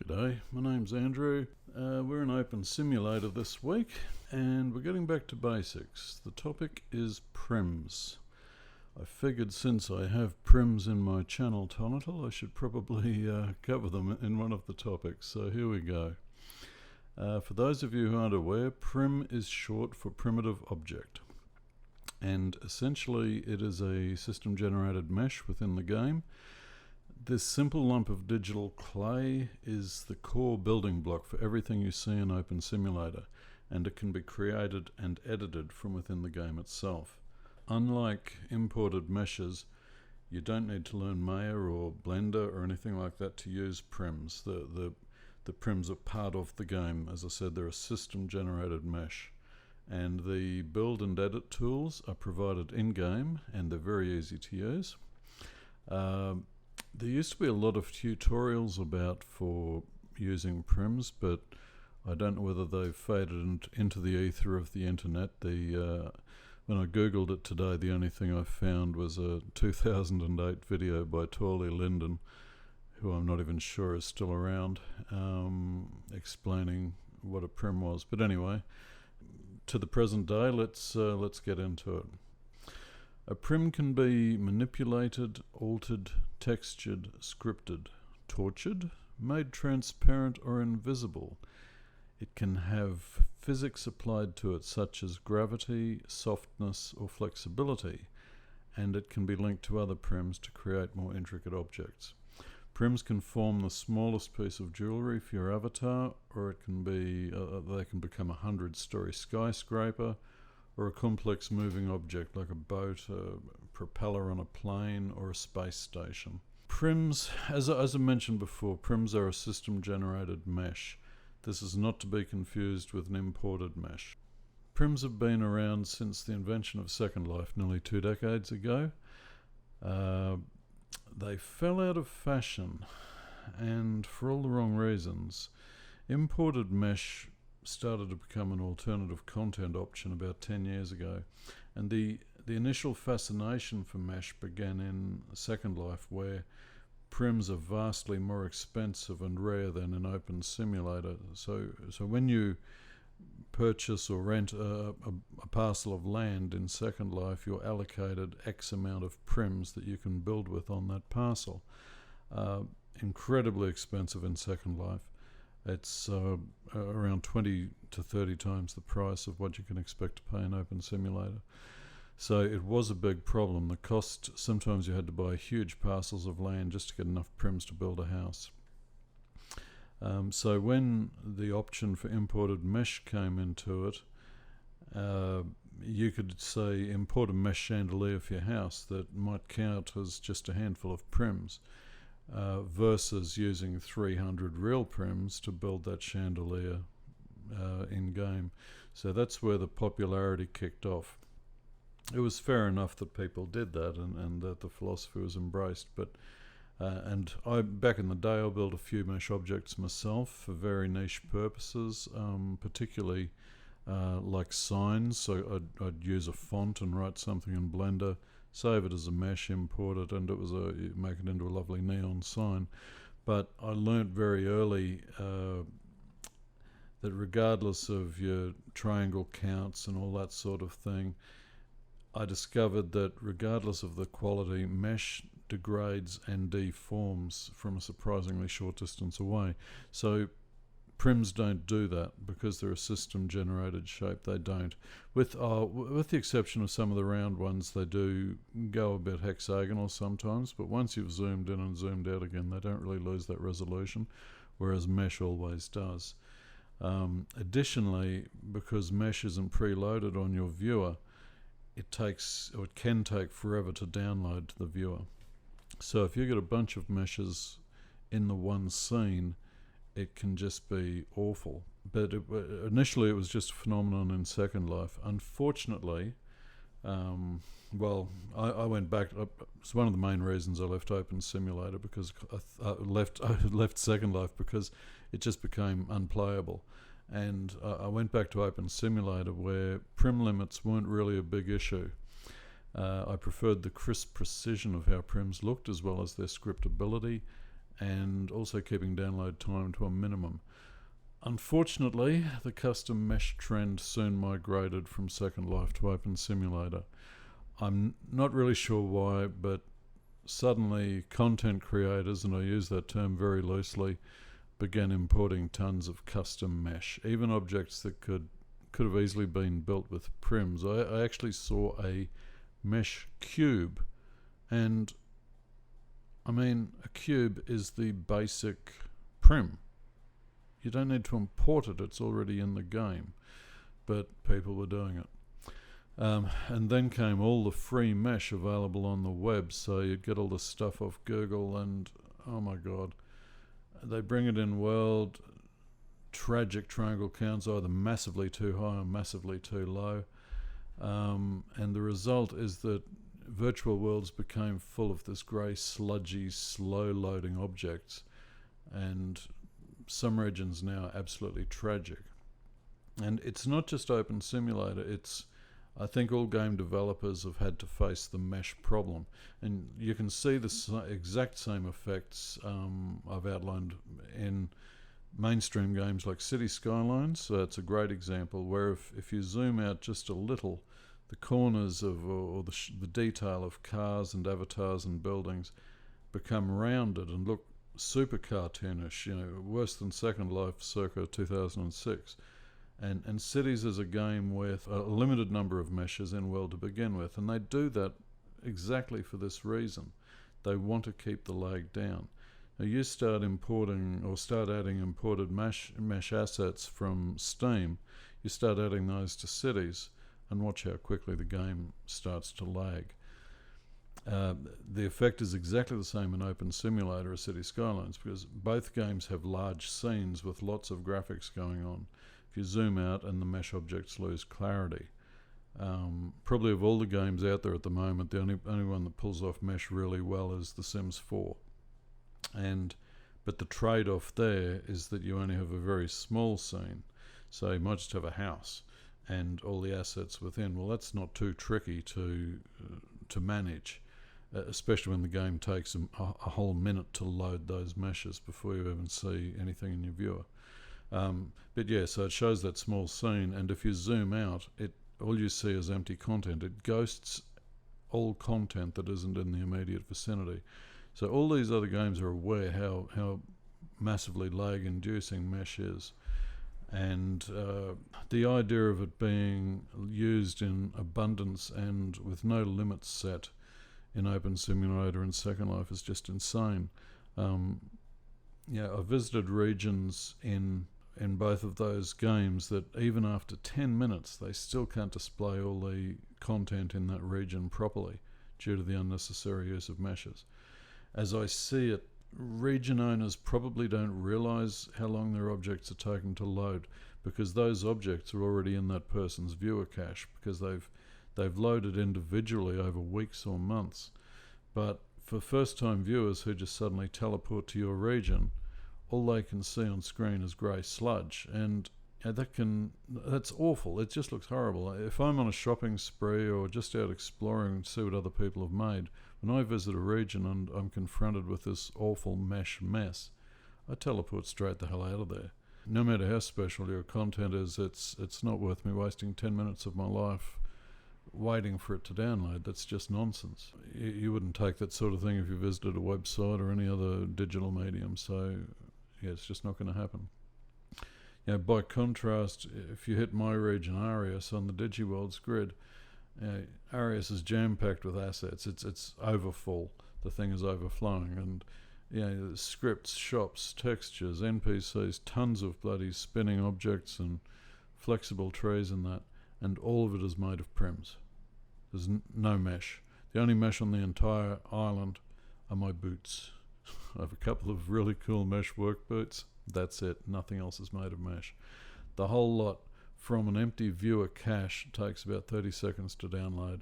G'day, my name's Andrew. We're in OpenSimulator this week and we're getting back to basics. The topic is prims. I figured since I have prims in my channel title, I should probably cover them in one of the topics. So here we go. For those of you who aren't aware, prim is short for primitive object. And essentially it is a system generated mesh within the game. This simple lump of digital clay is the core building block for everything you see in OpenSimulator, and it can be created and edited from within the game itself. Unlike imported meshes, you don't need to learn Maya or Blender or anything like that to use prims. The prims are part of the game. As I said, they're a system generated mesh, and the build and edit tools are provided in-game and they're very easy to use. There used to be a lot of tutorials for using prims, but I don't know whether they've faded into the ether of the internet. When I googled it today, the only thing I found was a 2008 video by Torley Linden, who I'm not even sure is still around, explaining what a prim was. But anyway, to the present day, let's get into it. A prim can be manipulated, altered, textured, scripted, tortured, made transparent or invisible. It can have physics applied to it such as gravity, softness or flexibility, and it can be linked to other prims to create more intricate objects. Prims can form the smallest piece of jewelry for your avatar, or it can be they can become a 100-story skyscraper, or a complex moving object like a boat, a propeller on a plane, or a space station. Prims, as I mentioned before, prims are a system-generated mesh. This is not to be confused with an imported mesh. Prims have been around since the invention of Second Life nearly 2 decades ago. They fell out of fashion, and for all the wrong reasons. Imported mesh started to become an alternative content option about 10 years ago, and the initial fascination for mesh began in Second Life, where prims are vastly more expensive and rare than in OpenSimulator. So when you purchase or rent a parcel of land in Second Life, you're allocated X amount of prims that you can build with on that parcel. Incredibly expensive in Second Life. It's around 20 to 30 times the price of what you can expect to pay in OpenSimulator. So it was a big problem. The cost, sometimes you had to buy huge parcels of land just to get enough prims to build a house. So when the option for imported mesh came into it, you could say import a mesh chandelier for your house that might count as just a handful of prims. Versus using 300 real prims to build that chandelier in-game. So that's where the popularity kicked off. It was fair enough that people did that and that the philosophy was embraced, but back in the day I built a few mesh objects myself for very niche purposes, particularly like signs. So I'd use a font and write something in Blender, save it as a mesh, import it, and make it into a lovely neon sign. But I learnt very early that regardless of your triangle counts and all that sort of thing, I discovered that regardless of the quality, mesh degrades and deforms from a surprisingly short distance away. So prims don't do that because they're a system generated shape. They don't. With the exception of some of the round ones, they do go a bit hexagonal sometimes, but once you've zoomed in and zoomed out again, they don't really lose that resolution, whereas mesh always does. Additionally, because mesh isn't preloaded on your viewer, it can take forever to download to the viewer. So if you get a bunch of meshes in the one scene, it can just be awful. But initially it was just a phenomenon in Second Life. Unfortunately, I went back. It's one of the main reasons I left OpenSimulator, because I left Second Life because it just became unplayable. And I went back to OpenSimulator where prim limits weren't really a big issue. I preferred the crisp precision of how prims looked as well as their scriptability, and also keeping download time to a minimum. Unfortunately, the custom mesh trend soon migrated from Second Life to OpenSimulator. I'm not really sure why, but suddenly content creators, and I use that term very loosely, began importing tons of custom mesh, even objects that could have easily been built with prims. I actually saw a mesh cube, and I mean, a cube is the basic prim. You don't need to import it, it's already in the game, but people were doing it. And then came all the free mesh available on the web, so you'd get all the stuff off Google, and oh my god, they bring it in world. Tragic triangle counts, either massively too high or massively too low, and the result is that virtual worlds became full of this grey, sludgy, slow-loading objects, and some regions now are absolutely tragic. And it's not just OpenSimulator, it's, I think all game developers have had to face the mesh problem, and you can see the exact same effects I've outlined in mainstream games like City Skylines. It's a great example where if you zoom out just a little, the corners of or the detail of cars and avatars and buildings become rounded and look super cartoonish, worse than Second Life circa 2006. And Cities is a game with a limited number of meshes in world to begin with, and they do that exactly for this reason. They want to keep the lag down. Now you start importing or start adding imported mesh assets from Steam, you start adding those to Cities, and watch how quickly the game starts to lag. The effect is exactly the same in OpenSimulator as City Skylines, because both games have large scenes with lots of graphics going on. If you zoom out and the mesh objects lose clarity. Probably of all the games out there at the moment, the only one that pulls off mesh really well is The Sims 4. But the trade-off there is that you only have a very small scene, so you might just have a house and all the assets within. Well, that's not too tricky to manage, especially when the game takes a whole minute to load those meshes before you even see anything in your viewer. But yeah, so it shows that small scene, and if you zoom out, all you see is empty content. It ghosts all content that isn't in the immediate vicinity. So all these other games are aware how massively lag-inducing mesh is. And the idea of it being used in abundance and with no limits set in OpenSimulator and Second Life is just insane. I visited regions in both of those games that even after 10 minutes they still can't display all the content in that region properly due to the unnecessary use of meshes. As I see it, region owners probably don't realize how long their objects are taking to load, because those objects are already in that person's viewer cache, because they've loaded individually over weeks or months. But for first-time viewers who just suddenly teleport to your region, all they can see on screen is grey sludge, and that's awful. It just looks horrible. If I'm on a shopping spree or just out exploring and see what other people have made, when I visit a region and I'm confronted with this awful mesh mess, I teleport straight the hell out of there. No matter how special your content is, it's not worth me wasting 10 minutes of my life waiting for it to download. That's just nonsense. You wouldn't take that sort of thing if you visited a website or any other digital medium, so yeah, it's just not going to happen. By contrast, if you hit my region Arius on the DigiWorlds grid, Arius is jam-packed with assets. It's overfull. The thing is overflowing, and scripts, shops, textures, NPCs, tons of bloody spinning objects and flexible trees and that, and all of it is made of prims. There's no mesh. The only mesh on the entire island are my boots. I have a couple of really cool mesh work boots. That's it. Nothing else is made of mesh. The whole lot from an empty viewer cache takes about 30 seconds to download,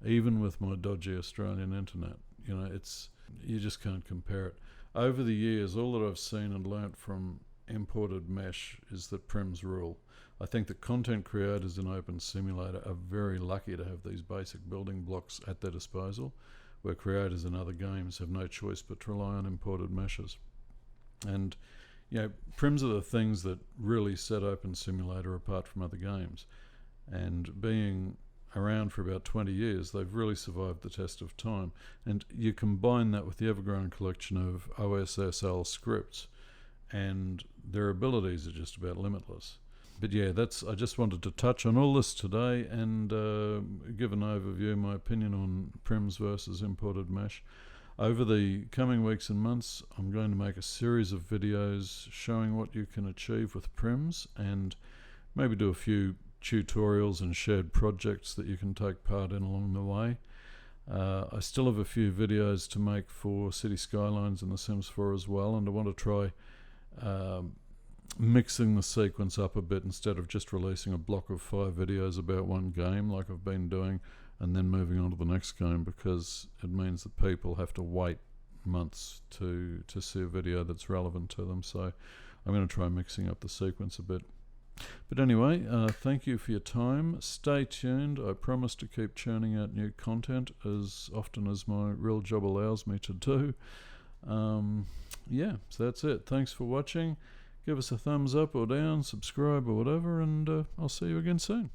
even with my dodgy Australian internet. You just can't compare it. Over the years, all that I've seen and learnt from imported mesh is that prims rule. I think that content creators in OpenSimulator are very lucky to have these basic building blocks at their disposal, where creators in other games have no choice but to rely on imported meshes. And prims are the things that really set OpenSimulator apart from other games. And being around for about 20 years, they've really survived the test of time. And you combine that with the ever-growing collection of OSSL scripts, and their abilities are just about limitless. But yeah, I just wanted to touch on all this today and give an overview, my opinion on prims versus imported mesh. Over the coming weeks and months, I'm going to make a series of videos showing what you can achieve with prims, and maybe do a few tutorials and shared projects that you can take part in along the way. I still have a few videos to make for City Skylines and The Sims 4 as well, and I want to try mixing the sequence up a bit instead of just releasing a block of 5 videos about one game like I've been doing and then moving on to the next game, because it means that people have to wait months to see a video that's relevant to them. So I'm going to try mixing up the sequence a bit. But anyway, thank you for your time. Stay tuned. I promise to keep churning out new content as often as my real job allows me to do. Yeah, so that's it. Thanks for watching. Give us a thumbs up or down, subscribe or whatever, and I'll see you again soon.